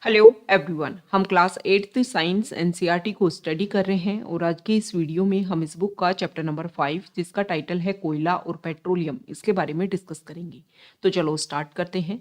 Hello everyone, हम class 8th science NCERT को study कर रहे हैं और आज के इस वीडियो में हम इस बुक का चैप्टर नंबर 5 जिसका टाइटल है कोयला और पेट्रोलियम, इसके बारे में डिस्कस करेंगे। तो चलो स्टार्ट करते हैं।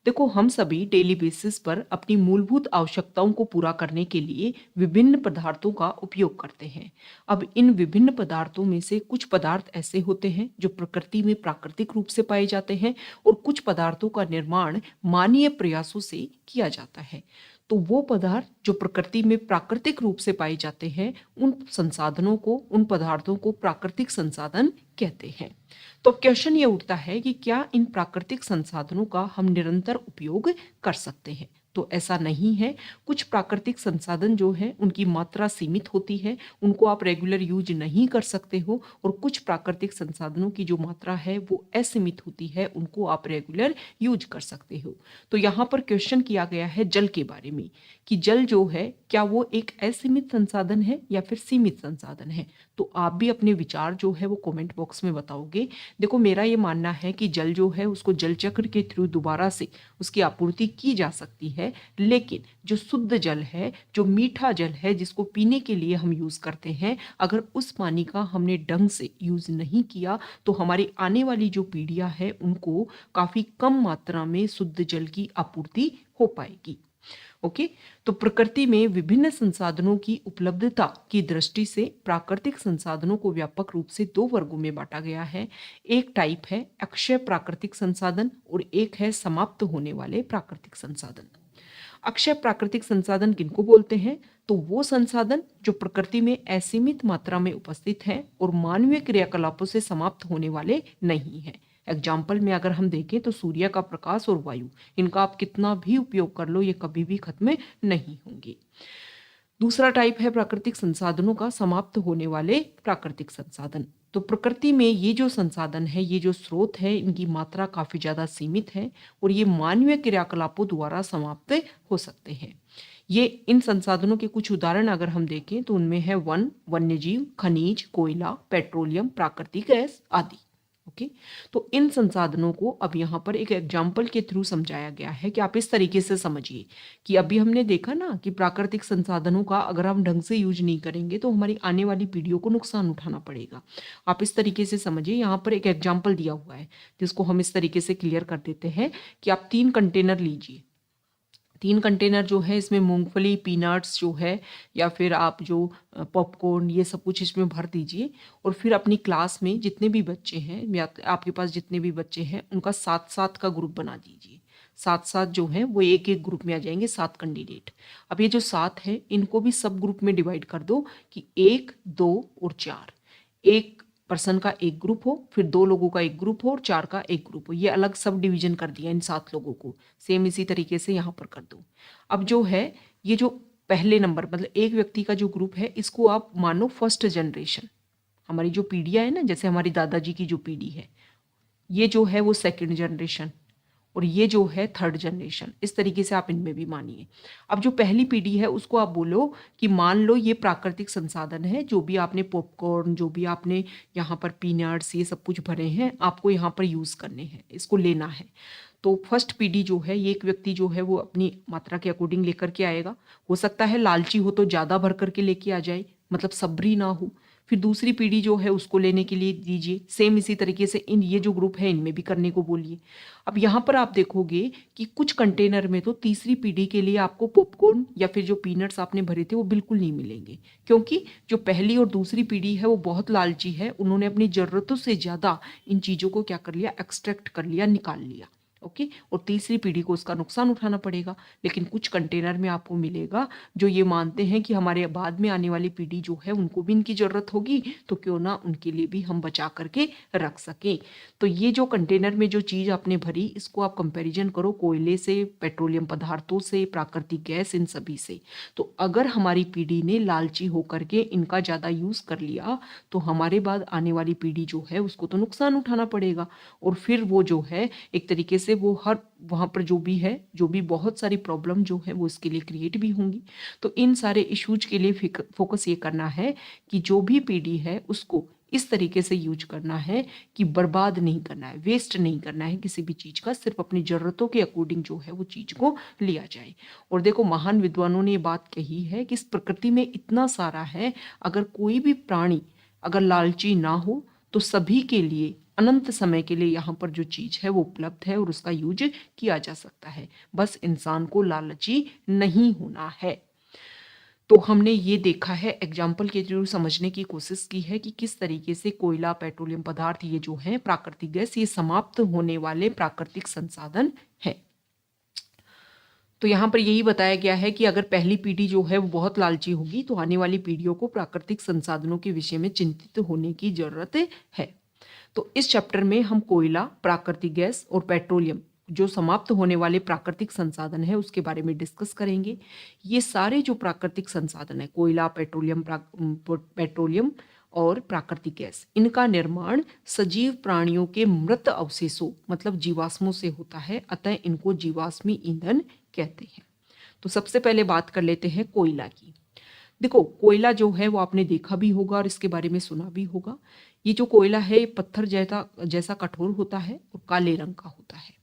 देखो, हम सभी डेली बेसिस पर अपनी मूलभूत आवश्यकताओं को पूरा करने के लिए विभिन्न पदार्थों का उपयोग करते हैं। अब इन विभिन्न पदार्थों में से कुछ पदार्थ ऐसे होते हैं जो प्रकृति में प्राकृतिक रूप से पाए जाते हैं और कुछ पदार्थों का निर्माण मानवीय प्रयासों से किया जाता है। तो वो पदार्थ जो प्रकृति में प्राकृतिक रूप से पाए जाते हैं, उन संसाधनों को, उन पदार्थों को प्राकृतिक संसाधन कहते हैं। तो क्वेश्चन ये उठता है कि क्या इन प्राकृतिक संसाधनों का हम निरंतर उपयोग कर सकते हैं? तो ऐसा नहीं है। कुछ प्राकृतिक संसाधन जो है उनकी मात्रा सीमित होती है, उनको आप रेगुलर यूज नहीं कर सकते हो, और कुछ प्राकृतिक संसाधनों की जो मात्रा है वो असीमित होती है, उनको आप रेगुलर यूज कर सकते हो। तो यहाँ पर क्वेश्चन किया गया है जल के बारे में कि जल जो है क्या वो एक असीमित संसाधन है या फिर सीमित संसाधन है। तो आप भी अपने विचार जो है वो कमेंट बॉक्स में बताओगे। देखो, मेरा ये मानना है कि जल जो है उसको जल चक्र के थ्रू दोबारा से उसकी आपूर्ति की जा सकती है, लेकिन जो शुद्ध जल है, जो मीठा जल है, जिसको पीने के लिए हम यूज करते हैं, अगर उस पानी का हमने ढंग से यूज नहीं किया तो हमारी आने वाली जो पीढ़ियां है उनको काफी कम मात्रा में शुद्ध जल की आपूर्ति हो पाएगी। ओके, तो प्रकृति में विभिन्न संसाधनों की उपलब्धता की दृष्टि से प्राकृतिक संसाधनों को व्यापक रूप से दो वर्गों में बांटा गया है। एक टाइप है अक्षय प्राकृतिक संसाधन और एक है समाप्त होने वाले प्राकृतिक संसाधन। अक्षय प्राकृतिक संसाधन किनको बोलते हैं? तो वो संसाधन जो प्रकृति में असीमित मात्रा में उपस्थित हैं और मानवीय क्रियाकलापों से समाप्त होने वाले नहीं हैं। एग्जाम्पल में अगर हम देखें तो सूर्य का प्रकाश और वायु, इनका आप कितना भी उपयोग कर लो ये कभी भी खत्म नहीं होंगे। दूसरा टाइप है प्राकृतिक संसाधनों का समाप्त होने वाले प्राकृतिक संसाधन। तो प्रकृति में ये जो संसाधन है, ये जो स्रोत है, इनकी मात्रा काफी ज्यादा सीमित है और ये मानवीय क्रियाकलापों द्वारा समाप्त हो सकते हैं। ये इन संसाधनों के कुछ उदाहरण अगर हम देखें तो उनमें है वन, वन्यजीव, खनिज, कोयला, पेट्रोलियम, प्राकृतिक गैस आदि। ओके, तो इन संसाधनों को अब यहाँ पर एक एग्जाम्पल के थ्रू समझाया गया है कि आप इस तरीके से समझिए कि अभी हमने देखा ना कि प्राकृतिक संसाधनों का अगर हम ढंग से यूज नहीं करेंगे तो हमारी आने वाली पीढ़ियों को नुकसान उठाना पड़ेगा। आप इस तरीके से समझिए, यहाँ पर एक एग्जाम्पल दिया हुआ है जिसको हम इस तरीके से क्लियर कर देते हैं कि आप 3 कंटेनर लीजिए। 3 कंटेनर जो है इसमें मूंगफली, पीनट्स जो है, या फिर आप जो पॉपकॉर्न, ये सब कुछ इसमें भर दीजिए और फिर अपनी क्लास में जितने भी बच्चे हैं या आपके पास जितने भी बच्चे हैं उनका 7-7 का ग्रुप बना दीजिए। 7-7 जो है वो एक एक ग्रुप में आ जाएंगे, 7 कैंडिडेट। अब ये जो 7 है इनको भी सब ग्रुप में डिवाइड कर दो कि 1, 2 और 4। एक पर्सन का एक ग्रुप हो, फिर 2 लोगों का एक ग्रुप हो और 4 का एक ग्रुप हो। ये अलग सब डिवीजन कर दिया इन 7 लोगों को। सेम इसी तरीके से यहाँ पर कर दो। अब जो है ये जो पहले नंबर मतलब एक व्यक्ति का जो ग्रुप है, इसको आप मानो फर्स्ट जनरेशन। हमारी जो पीढ़ियाँ है ना, जैसे हमारी दादाजी की जो पीढ़ी है, ये जो है वो सेकंड जनरेशन और ये जो है थर्ड जनरेशन। इस तरीके से आप इनमें भी मानिए। अब जो पहली पीढ़ी है उसको आप बोलो कि मान लो ये प्राकृतिक संसाधन है, जो भी आपने पॉपकॉर्न, जो भी आपने यहाँ पर पीनट्स, ये सब कुछ भरे हैं, आपको यहाँ पर यूज करने हैं, इसको लेना है। तो फर्स्ट पीढ़ी जो है, ये एक व्यक्ति जो है वो अपनी मात्रा के अकॉर्डिंग लेकर के आएगा। हो सकता है लालची हो तो ज्यादा भर करके लेके आ जाए, मतलब सब्री ना हो। फिर दूसरी पीढ़ी जो है उसको लेने के लिए दीजिए। सेम इसी तरीके से इन ये जो ग्रुप है इनमें भी करने को बोलिए। अब यहाँ पर आप देखोगे कि कुछ कंटेनर में तो तीसरी पीढ़ी के लिए आपको पॉपकॉर्न या फिर जो पीनट्स आपने भरे थे वो बिल्कुल नहीं मिलेंगे, क्योंकि जो पहली और दूसरी पीढ़ी है वो बहुत लालची है। उन्होंने अपनी जरूरतों से ज्यादा इन चीजों को क्या कर लिया, एक्सट्रैक्ट कर लिया, निकाल लिया। ओके, और तीसरी पीढ़ी को उसका नुकसान उठाना पड़ेगा। लेकिन कुछ कंटेनर में आपको मिलेगा जो ये मानते हैं कि हमारे बाद में आने वाली पीढ़ी जो है उनको भी इनकी जरूरत होगी, तो क्यों ना उनके लिए भी हम बचा करके रख सकें। तो ये जो कंटेनर में जो चीज आपने भरी, इसको आप कंपैरिजन करो कोयले से, पेट्रोलियम पदार्थों से, प्राकृतिक गैस, इन सभी से। तो अगर हमारी पीढ़ी ने लालची होकर के इनका ज्यादा यूज कर लिया तो हमारे बाद आने वाली पीढ़ी जो है उसको तो नुकसान उठाना पड़ेगा। और फिर वो जो है एक तरीके से वो हर वहां पर जो भी है, जो भी बहुत सारी प्रॉब्लम जो है वो इसके लिए क्रिएट भी होंगी। तो इन सारे इश्यूज के लिए फोकस ये करना है कि जो भी पीढ़ी है उसको इस तरीके से यूज करना है कि बर्बाद नहीं करना है, वेस्ट नहीं करना है किसी भी चीज का, सिर्फ अपनी जरूरतों के अकॉर्डिंग जो है वो चीज को लिया जाए। और देखो महान विद्वानों ने ये बात कही है कि इस प्रकृति में इतना सारा है, अगर कोई भी प्राणी अगर लालची ना हो तो सभी के लिए अनंत समय के लिए यहाँ पर जो चीज है वो उपलब्ध है और उसका यूज किया जा सकता है। बस इंसान को लालची नहीं होना है। तो हमने ये देखा है, एग्जाम्पल के थ्रू समझने की कोशिश की है कि किस तरीके से कोयला, पेट्रोलियम पदार्थ ये जो है प्राकृतिक गैस, ये समाप्त होने वाले प्राकृतिक संसाधन है। तो यहाँ पर यही बताया गया है कि अगर पहली पीढ़ी जो है वो बहुत लालची होगी तो आने वाली पीढ़ियों को प्राकृतिक संसाधनों के विषय में चिंतित होने की जरूरत है। तो इस चैप्टर में हम कोयला, प्राकृतिक गैस और पेट्रोलियम जो समाप्त होने वाले प्राकृतिक संसाधन है उसके बारे में डिस्कस करेंगे। ये सारे जो प्राकृतिक संसाधन है, कोयला, पेट्रोलियम और प्राकृतिक गैस, इनका निर्माण सजीव प्राणियों के मृत अवशेषों मतलब जीवाश्मों से होता है, अतः इनको जीवाश्मी ईंधन कहते हैं। तो सबसे पहले बात कर लेते हैं कोयला की। देखो कोयला जो है वो आपने देखा भी होगा और इसके बारे में सुना भी होगा। ये जो कोयला है पत्थर जैसा कठोर होता है और काले रंग का होता है।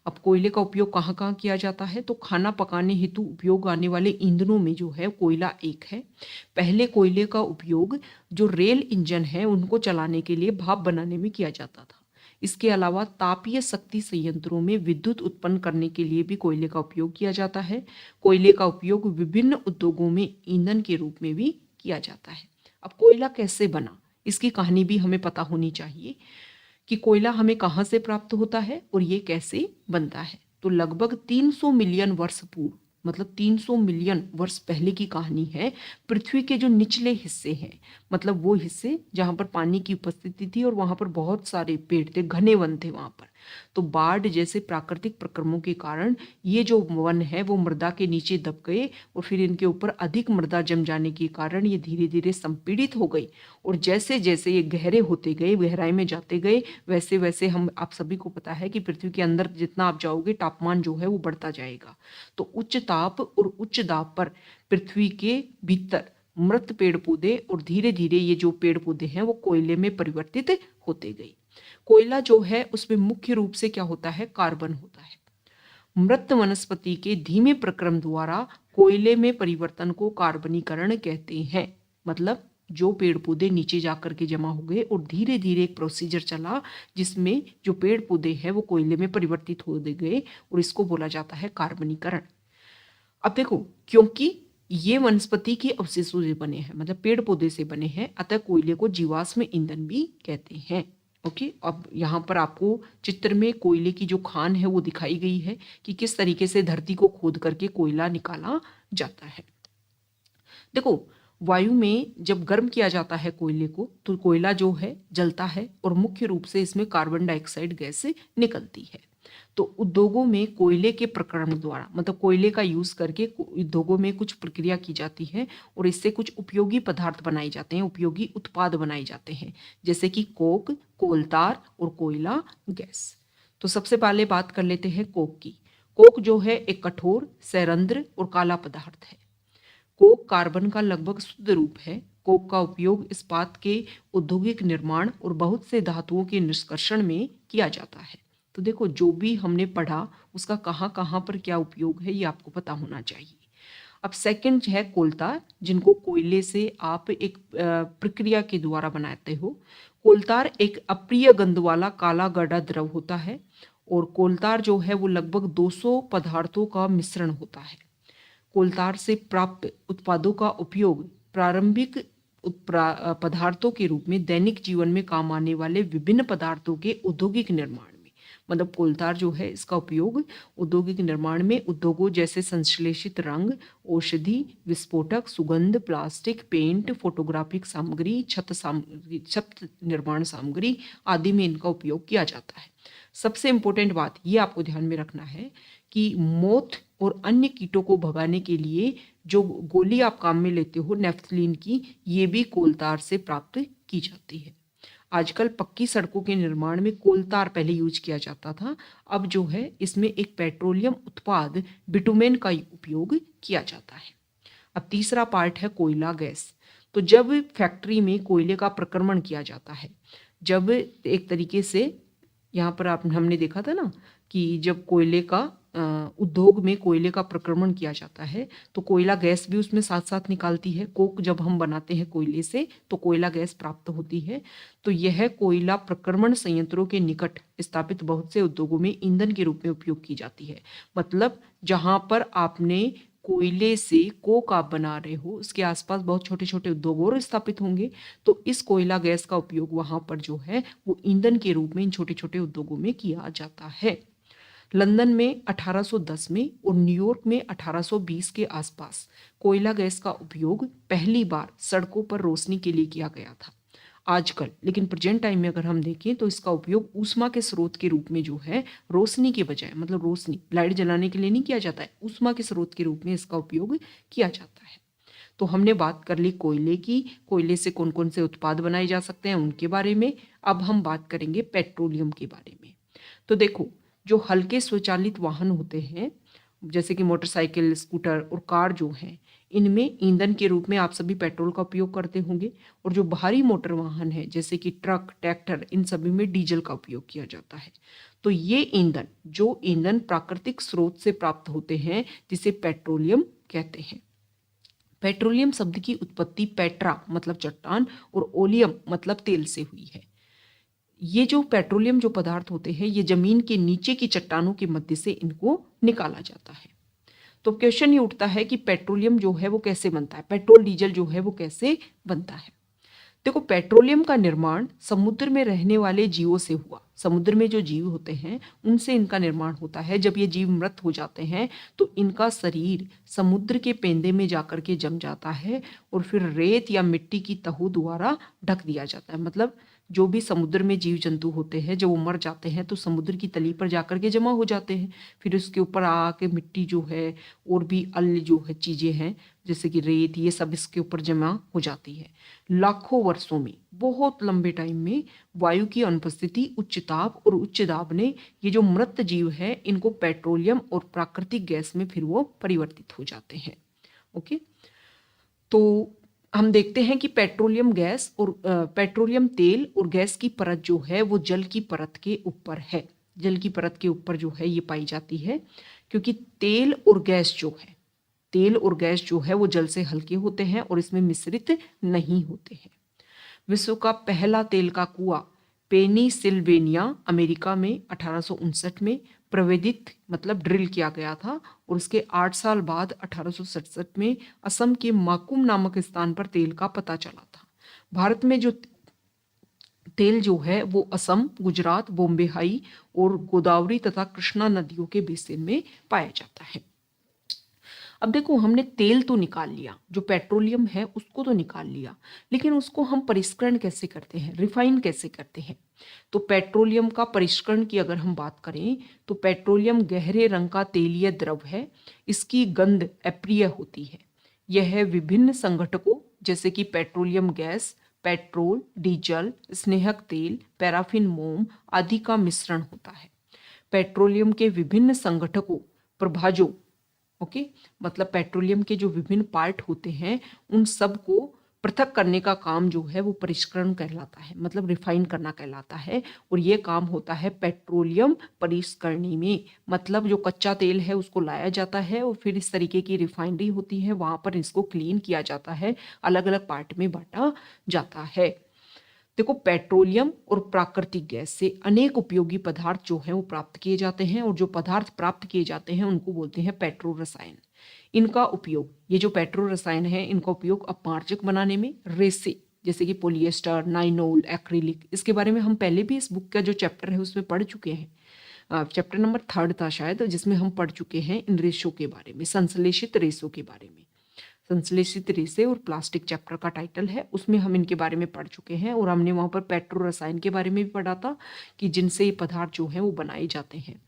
अब कोयले का उपयोग कहाँ कहाँ किया जाता है, तो खाना पकाने हेतु उपयोग आने वाले ईंधनों में जो है कोयला एक है। पहले कोयले का उपयोग जो रेल इंजन है उनको चलाने के लिए भाप बनाने में किया जाता था। इसके अलावा तापीय शक्ति संयंत्रों में विद्युत उत्पन्न करने के लिए भी कोयले का उपयोग किया जाता है। कोयले का उपयोग विभिन्न उद्योगों में ईंधन के रूप में भी किया जाता है। अब कोयला कैसे बना, इसकी कहानी भी हमें पता होनी चाहिए कि कोयला हमें कहाँ से प्राप्त होता है और ये कैसे बनता है। तो लगभग 300 मिलियन वर्ष पूर्व, मतलब 300 मिलियन वर्ष पहले की कहानी है। पृथ्वी के जो निचले हिस्से हैं, मतलब वो हिस्से जहाँ पर पानी की उपस्थिति थी और वहाँ पर बहुत सारे पेड़ थे, घने वन थे वहाँ पर, तो बाढ़ जैसे प्राकृतिक प्रक्रमों के कारण ये जो वन है वो मृदा के नीचे दब गए और फिर इनके ऊपर अधिक मृदा जम जाने के कारण ये धीरे धीरे संपीड़ित हो गई। और जैसे जैसे ये गहरे होते गए, गहराई में जाते गए, वैसे वैसे आप सभी को पता है कि पृथ्वी के अंदर जितना आप जाओगे तापमान जो है वो बढ़ता जाएगा। तो उच्च ताप और उच्च दाब पर पृथ्वी के भीतर मृत पेड़ पौधे और धीरे धीरे ये जो पेड़ पौधे हैं वो कोयले में परिवर्तित होते गए। कोयला जो है उसमें मुख्य रूप से क्या होता है, कार्बन होता है। मृत वनस्पति के धीमे प्रक्रम द्वारा कोयले में परिवर्तन को कार्बनीकरण कहते हैं। मतलब जो पेड़ पौधे नीचे जाकर के जमा हो गए और धीरे धीरे एक प्रोसीजर चला जिसमें जो पेड़ पौधे हैं वो कोयले में परिवर्तित हो गए और इसको बोला जाता है कार्बनीकरण। अब देखो, क्योंकि ये वनस्पति के अवशेषों से बने हैं, मतलब पेड़ पौधे से बने हैं, अतः कोयले को जीवाश्म ईंधन भी कहते हैं। ओके, अब यहाँ पर आपको चित्र में कोयले की जो खान है वो दिखाई गई है कि किस तरीके से धरती को खोद करके कोयला निकाला जाता है। देखो वायु में जब गर्म किया जाता है कोयले को तो कोयला जो है जलता है और मुख्य रूप से इसमें कार्बन डाइऑक्साइड गैस निकलती है। तो उद्योगों में कोयले के प्रक्रमण द्वारा, मतलब कोयले का यूज करके उद्योगों में कुछ प्रक्रिया की जाती है और इससे कुछ उपयोगी पदार्थ बनाए जाते हैं, उपयोगी उत्पाद बनाए जाते हैं, जैसे कि कोक, कोलतार और कोयला गैस। तो सबसे पहले बात कर लेते हैं कोक की। कोक जो है एक कठोर, सैरंध्र और काला पदार्थ है। कोक कार्बन का लगभग शुद्ध रूप है। कोक का उपयोग इस्पात के औद्योगिक निर्माण और बहुत से धातुओं के निष्कर्षण में किया जाता है। तो देखो जो भी हमने पढ़ा उसका कहाँ कहाँ पर क्या उपयोग है ये आपको पता होना चाहिए। अब सेकंड है कोलतार, जिनको कोयले से आप एक प्रक्रिया के द्वारा बनाते हो। कोलतार एक अप्रिय गंध वाला काला गाढ़ा द्रव होता है और कोलतार जो है वो लगभग 200 पदार्थों का मिश्रण होता है। कोलतार से प्राप्त उत्पादों का उपयोग प्रारंभिक पदार्थों के रूप में दैनिक जीवन में काम आने वाले विभिन्न पदार्थों के औद्योगिक निर्माण में, मतलब कोलतार जो है इसका उपयोग औद्योगिक निर्माण में उद्योगों जैसे संश्लेषित रंग, औषधि, विस्फोटक, सुगंध, प्लास्टिक, पेंट, फोटोग्राफिक सामग्री, छत निर्माण सामग्री आदि में इनका उपयोग किया जाता है। सबसे इंपॉर्टेंट बात ये आपको ध्यान में रखना है कि मोथ और अन्य कीटों को भगाने के लिए जो गोली आप काम में लेते हो नेफ्थलीन की, ये भी कोलतार से प्राप्त की जाती है। आजकल पक्की सड़कों के निर्माण में कोलतार पहले यूज किया जाता था, अब जो है इसमें एक पेट्रोलियम उत्पाद बिटुमेन का उपयोग किया जाता है। अब तीसरा पार्ट है कोयला गैस। तो जब फैक्ट्री में कोयले का प्रक्रमण किया जाता है, जब एक तरीके से यहाँ पर आप हमने देखा था ना कि जब कोयले का उद्योग में कोयले का प्रक्रमण किया जाता है तो कोयला गैस भी उसमें साथ साथ निकालती है। कोक जब हम बनाते हैं कोयले से तो कोयला गैस प्राप्त होती है। तो यह कोयला प्रक्रमण संयंत्रों के निकट स्थापित बहुत से उद्योगों में ईंधन के रूप में उपयोग की जाती है। मतलब जहां पर आपने कोयले से कोक आप बना रहे हो उसके आसपास बहुत छोटे छोटे उद्योग और स्थापित होंगे, तो इस कोयला गैस का उपयोग वहां पर जो है वो ईंधन के रूप में इन छोटे छोटे उद्योगों में किया जाता है। लंदन में 1810 में और न्यूयॉर्क में 1820 के आसपास कोयला गैस का उपयोग पहली बार सड़कों पर रोशनी के लिए किया गया था। आजकल लेकिन प्रेजेंट टाइम में अगर हम देखें तो इसका उपयोग ऊष्मा के स्रोत के रूप में जो है रोशनी के बजाय, मतलब रोशनी लाइट जलाने के लिए नहीं किया जाता है, ऊष्मा के स्रोत के रूप में इसका उपयोग किया जाता है। तो हमने बात कर ली कोयले की, कोयले से कौन कौन से उत्पाद बनाए जा सकते हैं उनके बारे में। अब हम बात करेंगे पेट्रोलियम के बारे में। तो देखो, जो हल्के स्वचालित वाहन होते हैं जैसे कि मोटरसाइकिल, स्कूटर और कार जो हैं, इनमें ईंधन के रूप में आप सभी पेट्रोल का उपयोग करते होंगे। और जो भारी मोटर वाहन है जैसे कि ट्रक, ट्रैक्टर, इन सभी में डीजल का उपयोग किया जाता है। तो ये ईंधन, जो ईंधन प्राकृतिक स्रोत से प्राप्त होते हैं, जिसे पेट्रोलियम कहते हैं। पेट्रोलियम शब्द की उत्पत्ति पेट्रा मतलब चट्टान और ओलियम मतलब तेल से हुई है। ये जो पेट्रोलियम जो पदार्थ होते हैं ये जमीन के नीचे की चट्टानों के मध्य से इनको निकाला जाता है। तो क्वेश्चन ये उठता है कि पेट्रोलियम जो है वो कैसे बनता है, पेट्रोल डीजल जो है वो कैसे बनता है। देखो, पेट्रोलियम का निर्माण समुद्र में रहने वाले जीवों से हुआ। समुद्र में जो जीव होते हैं उनसे इनका निर्माण होता है। जब ये जीव मृत हो जाते हैं तो इनका शरीर समुद्र के पेंदे में जाकर के जम जाता है और फिर रेत या मिट्टी की तहों द्वारा ढक दिया जाता है। मतलब जो भी समुद्र में जीव जंतु होते हैं जब वो मर जाते हैं तो समुद्र की तली पर जाकर के जमा हो जाते हैं। फिर उसके ऊपर आके मिट्टी जो है और भी अन्य जो है चीज़ें हैं जैसे कि रेत, ये सब इसके ऊपर जमा हो जाती है। लाखों वर्षों में, बहुत लंबे टाइम में वायु की अनुपस्थिति, उच्च ताप और उच्च दाब ने ये जो मृत जीव है इनको पेट्रोलियम और प्राकृतिक गैस में फिर वो परिवर्तित हो जाते हैं। ओके, तो हम देखते हैं कि पेट्रोलियम गैस और पेट्रोलियम तेल और गैस की परत जो है वो जल की परत के ऊपर है। जल की परत के ऊपर जो है ये पाई जाती है, क्योंकि तेल और गैस जो है वो जल से हल्के होते हैं और इसमें मिश्रित नहीं होते हैं। विश्व का पहला तेल का कुआं पेनिसिल्वेनिया अमेरिका में 1859 में प्रवेदित मतलब ड्रिल किया गया था और उसके 8 साल बाद 1867 में असम के माकुम नामक स्थान पर तेल का पता चला था। भारत में जो तेल जो है वो असम, गुजरात, बॉम्बे हाई और गोदावरी तथा कृष्णा नदियों के बेसिन में पाया जाता है। अब देखो, हमने तेल तो निकाल लिया, जो पेट्रोलियम है उसको तो निकाल लिया, लेकिन उसको हम परिष्करण कैसे करते हैं, रिफाइन कैसे करते हैं। तो पेट्रोलियम का परिष्करण की अगर हम बात करें तो पेट्रोलियम गहरे रंग का तेलीय द्रव है। इसकी गंध अप्रिय होती है। यह विभिन्न संघटकों जैसे कि पेट्रोलियम गैस, पेट्रोल, डीजल, स्नेहक तेल, पैराफिन मोम आदि का मिश्रण होता है। पेट्रोलियम के विभिन्न संघटकों, प्रभाजों, ओके, मतलब पेट्रोलियम के जो विभिन्न पार्ट होते हैं उन सब को पृथक करने का काम जो है वो परिष्करण कहलाता है, मतलब रिफाइन करना कहलाता है। और ये काम होता है पेट्रोलियम परिष्करणी में। मतलब जो कच्चा तेल है उसको लाया जाता है और फिर इस तरीके की रिफाइनरी होती है, वहां पर इसको क्लीन किया जाता है, अलग अलग पार्ट में बांटा जाता है। देखो, पेट्रोलियम और प्राकृतिक गैस से अनेक उपयोगी पदार्थ जो हैं वो प्राप्त किए जाते हैं और जो पदार्थ प्राप्त किए जाते हैं उनको बोलते हैं पेट्रो रसायन। इनका उपयोग, ये जो पेट्रो रसायन है इनका उपयोग अपमार्जक बनाने में, रेसे जैसे कि पॉलिएस्टर, नाइनोल, एक्रिलिक, इसके बारे में हम पहले भी इस बुक का जो चैप्टर है उसमें पढ़ चुके हैं। चैप्टर नंबर 3 था शायद, जिसमें हम पढ़ चुके हैं इन रेशों के बारे में, संश्लेषित रेशों के बारे में। संश्लेषित रेसे और प्लास्टिक चैप्टर का टाइटल है, उसमें हम इनके बारे में पढ़ चुके हैं। और हमने वहाँ पर पेट्रो रसायन के बारे में भी पढ़ा था कि जिनसे ये पदार्थ जो हैं वो बनाए जाते हैं।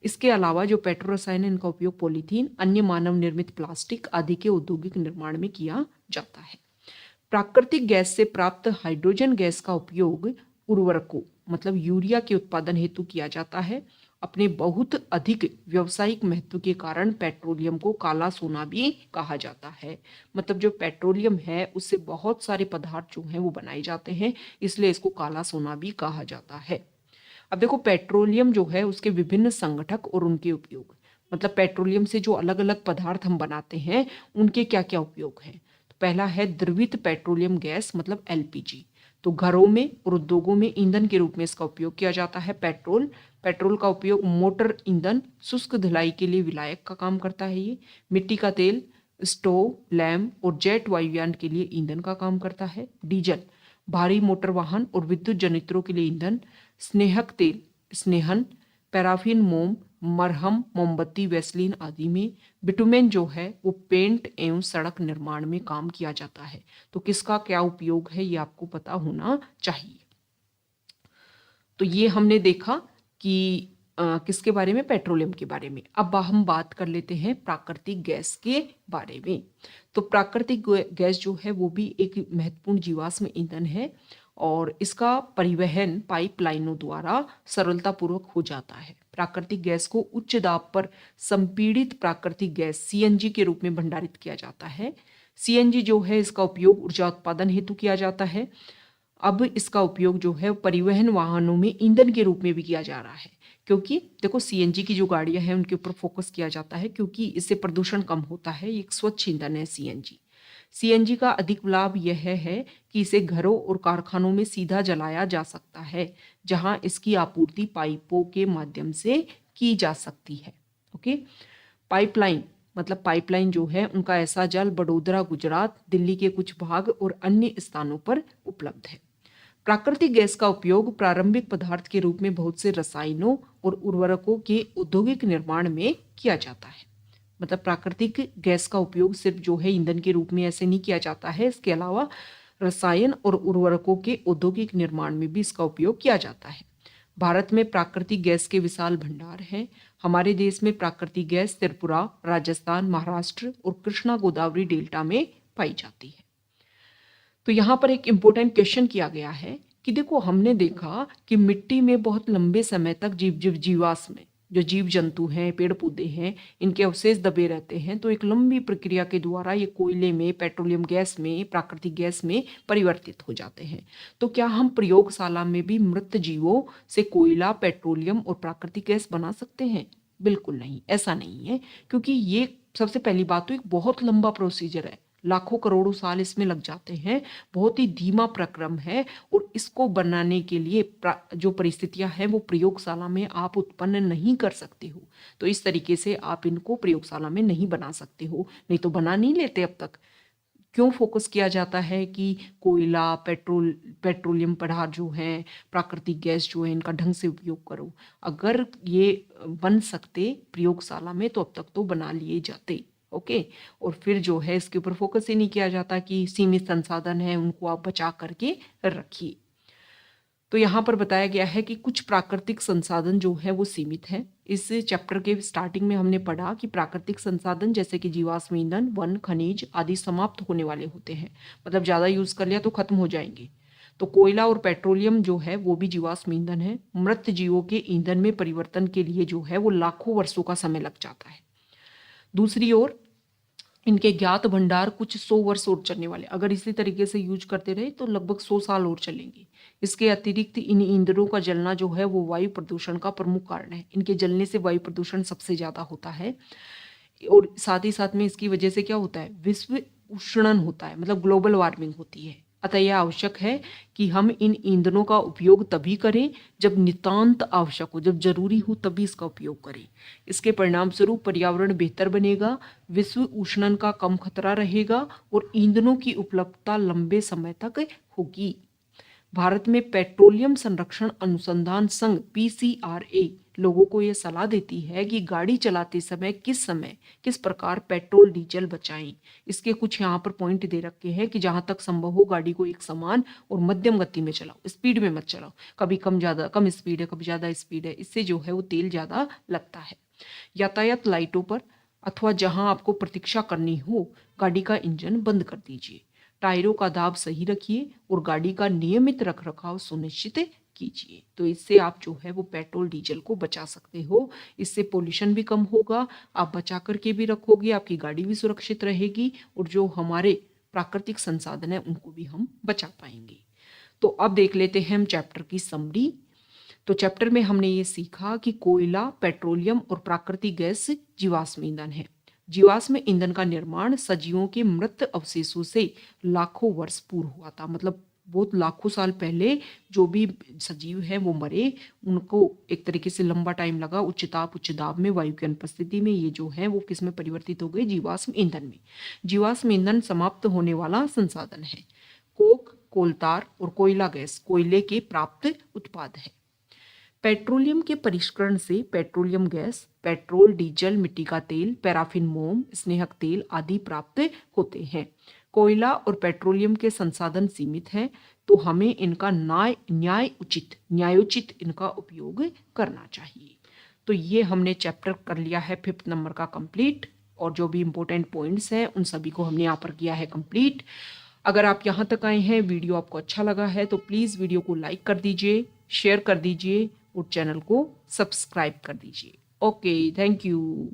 इसके अलावा जो पेट्रो रसायन है इनका उपयोग पॉलीथीन, अन्य मानव निर्मित प्लास्टिक आदि के औद्योगिक निर्माण में किया जाता है। प्राकृतिक गैस से प्राप्त हाइड्रोजन गैस का उपयोग उर्वरकों मतलब यूरिया के उत्पादन हेतु किया जाता है। अपने बहुत अधिक व्यावसायिक महत्व के कारण पेट्रोलियम को काला सोना भी कहा जाता है। मतलब जो पेट्रोलियम है उससे बहुत सारे पदार्थ जो हैं वो बनाए जाते हैं, इसलिए इसको काला सोना भी कहा जाता है। अब देखो पेट्रोलियम जो है उसके विभिन्न संगठक और उनके उपयोग, मतलब पेट्रोलियम से जो अलग अलग पदार्थ हम बनाते हैं उनके क्या क्या उपयोग हैं। तो पहला है द्रवित पेट्रोलियम गैस, मतलब एलपीजी। तो घरों में और उद्योगों में ईंधन के रूप में इसका उपयोग किया जाता है। पेट्रोल का उपयोग मोटर ईंधन, शुष्क धुलाई के लिए विलायक का काम करता है ये। मिट्टी का तेल स्टोव, लैंप और जेट वायुयान के लिए ईंधन का काम करता है। डीजल भारी मोटर वाहन और विद्युत जनरेटरों के लिए ईंधन। स्नेहक तेल स्नेहन, पैराफिन मोम, मरहम, मोमबत्ती, वैसलीन आदि में। बिटुमेन जो है वो पेंट एवं सड़क निर्माण में काम किया जाता है। तो किसका क्या उपयोग है ये आपको पता होना चाहिए। तो ये हमने देखा कि किसके बारे में, पेट्रोलियम के बारे में। अब हम बात कर लेते हैं प्राकृतिक गैस के बारे में। तो प्राकृतिक गैस जो है वो भी एक महत्वपूर्ण जीवाश्म ईंधन है और इसका परिवहन पाइपलाइनों द्वारा सरलतापूर्वक हो जाता है। प्राकृतिक गैस को उच्च दाब पर संपीड़ित प्राकृतिक गैस सीएनजी के रूप में भंडारित किया जाता है। सीएनजी जो है इसका उपयोग ऊर्जा उत्पादन हेतु किया जाता है। अब इसका उपयोग जो है परिवहन वाहनों में ईंधन के रूप में भी किया जा रहा है, क्योंकि देखो सीएनजी की जो गाड़ियां हैं उनके ऊपर फोकस किया जाता है क्योंकि इससे प्रदूषण कम होता है। एक स्वच्छ ईंधन है सीएनजी। सीएनजी का अधिक लाभ यह है कि इसे घरों और कारखानों में सीधा जलाया जा सकता है, जहां इसकी आपूर्ति पाइपों के माध्यम से की जा सकती है। ओके, पाइपलाइन मतलब पाइपलाइन जो है उनका ऐसा जल बड़ोदरा, गुजरात, दिल्ली के कुछ भाग और अन्य स्थानों पर उपलब्ध है। प्राकृतिक गैस का उपयोग प्रारंभिक पदार्थ के रूप में बहुत से रसायनों और उर्वरकों के औद्योगिक निर्माण में किया जाता है। मतलब प्राकृतिक गैस का उपयोग सिर्फ जो है ईंधन के रूप में ऐसे नहीं किया जाता है, इसके अलावा रसायन और उर्वरकों के औद्योगिक निर्माण में भी इसका उपयोग किया जाता है। भारत में प्राकृतिक गैस के विशाल भंडार हैं। हमारे देश में प्राकृतिक गैस त्रिपुरा, राजस्थान, महाराष्ट्र और कृष्णा गोदावरी डेल्टा में पाई जाती है। तो यहाँ पर एक इम्पोर्टेंट क्वेश्चन किया गया है कि देखो हमने देखा कि मिट्टी में बहुत लंबे समय तक जीवाश्म में जो जीव जंतु हैं, पेड़ पौधे हैं, इनके अवशेष दबे रहते हैं। तो एक लंबी प्रक्रिया के द्वारा ये कोयले में, पेट्रोलियम गैस में, प्राकृतिक गैस में परिवर्तित हो जाते हैं। तो क्या हम प्रयोगशाला में भी मृत जीवों से कोयला, पेट्रोलियम और प्राकृतिक गैस बना सकते हैं? बिल्कुल नहीं, ऐसा नहीं है, क्योंकि ये सबसे पहली बात तो एक बहुत लंबा प्रोसीजर है, लाखों करोड़ों साल इसमें लग जाते हैं, बहुत ही धीमा प्रक्रम है और इसको बनाने के लिए जो परिस्थितियां हैं वो प्रयोगशाला में आप उत्पन्न नहीं कर सकते हो। तो इस तरीके से आप इनको प्रयोगशाला में नहीं बना सकते हो, नहीं तो बना नहीं लेते अब तक। क्यों फोकस किया जाता है कि कोयला, पेट्रोलियम पदार्थ जो हैं, प्राकृतिक गैस जो है, इनका ढंग से उपयोग करो। अगर ये बन सकते प्रयोगशाला में तो अब तक तो बना लिए जाते। ओके, और फिर जो है इसके ऊपर फोकस ही नहीं किया जाता कि सीमित संसाधन है उनको आप बचा करके रखिए। तो यहाँ पर बताया गया है कि कुछ प्राकृतिक संसाधन जो है वो सीमित है। इस चैप्टर के स्टार्टिंग में हमने पढ़ा कि प्राकृतिक संसाधन जैसे कि जीवाश्म ईंधन, वन, खनिज आदि समाप्त होने वाले होते हैं, मतलब ज़्यादा यूज़ कर लिया तो खत्म हो जाएंगे। तो कोयला और पेट्रोलियम जो है वो भी जीवाश्म ईंधन है। मृत जीवों के ईंधन में परिवर्तन के लिए जो है वो लाखों वर्षों का समय लग जाता है। दूसरी ओर इनके ज्ञात भंडार कुछ 100 वर्ष और चलने वाले, अगर इसी तरीके से यूज करते रहे तो लगभग 100 साल और चलेंगे। इसके अतिरिक्त इन ईंधनों का जलना जो है वो वायु प्रदूषण का प्रमुख कारण है। इनके जलने से वायु प्रदूषण सबसे ज्यादा होता है और साथ ही साथ में इसकी वजह से क्या होता है, विश्व उष्णन होता है, मतलब ग्लोबल वार्मिंग होती है। अतः यह आवश्यक है कि हम इन ईंधनों का उपयोग तभी करें जब नितांत आवश्यक हो, जब जरूरी हो तभी इसका उपयोग करें। इसके परिणाम स्वरूप पर्यावरण बेहतर बनेगा, विश्व उष्णन का कम खतरा रहेगा और ईंधनों की उपलब्धता लंबे समय तक होगी। भारत में पेट्रोलियम संरक्षण अनुसंधान संघ PCRA लोगों को यह सलाह देती है कि गाड़ी चलाते समय किस प्रकार पेट्रोल डीजल बचाएं। इसके कुछ यहाँ पर पॉइंट दे रखे हैं कि जहां तक संभव हो गाड़ी को एक समान और मध्यम गति में चलाओ, स्पीड में मत चलाओ। कभी कम स्पीड है, कभी ज्यादा स्पीड है, इससे जो है वो तेल ज्यादा लगता है। यातायात लाइटों पर अथवा जहां आपको प्रतीक्षा करनी हो गाड़ी का इंजन बंद कर दीजिए। टायरों का दाब सही रखिए और गाड़ी का नियमित रखरखाव सुनिश्चित कीजिए। तो इससे आप जो है वो पेट्रोल डीजल को बचा सकते हो। इससे पोल्यूशन भी कम होगा, आप बचा करके भी रखोगे, आपकी गाड़ी भी सुरक्षित रहेगी और जो हमारे प्राकृतिक संसाधन है उनको भी हम बचा पाएंगे। तो अब देख लेते हैं हम चैप्टर की समरी। तो चैप्टर में हमने ये सीखा कि कोयला, पेट्रोलियम और प्राकृतिक गैस जीवाश्म ईंधन है। जीवाश्म ईंधन का निर्माण सजीवों के मृत अवशेषों से लाखों वर्ष पूर्व हुआ था। मतलब बहुत लाखों साल पहले जो भी सजीव हैं वो मरे, उनको एक तरीके से लंबा टाइम लगा उच्च दाब में, वायु की अनुपस्थिति में ये जो है वो किस में परिवर्तित हो गए, जीवाश्म ईंधन में। जीवाश्म ईंधन समाप्त होने वाला संसाधन है। कोक, कोलतार और कोयला गैस कोयले के प्राप्त उत्पाद है। पेट्रोलियम के परिष्करण से पेट्रोलियम गैस, पेट्रोल, डीजल, मिट्टी का तेल, पैराफिन, मोम, स्नेहक तेल आदि प्राप्त होते हैं। कोयला और पेट्रोलियम के संसाधन सीमित हैं, तो हमें इनका न्यायोचित इनका उपयोग करना चाहिए। तो ये हमने चैप्टर कर लिया है 5th नंबर का कंप्लीट, और जो भी इंपॉर्टेंट पॉइंट्स हैं उन सभी को हमने यहाँ पर किया है कंप्लीट। अगर आप यहाँ तक आए हैं, वीडियो आपको अच्छा लगा है तो प्लीज़ वीडियो को लाइक कर दीजिए, शेयर कर दीजिए और चैनल को सब्सक्राइब कर दीजिए। Okay, thank you.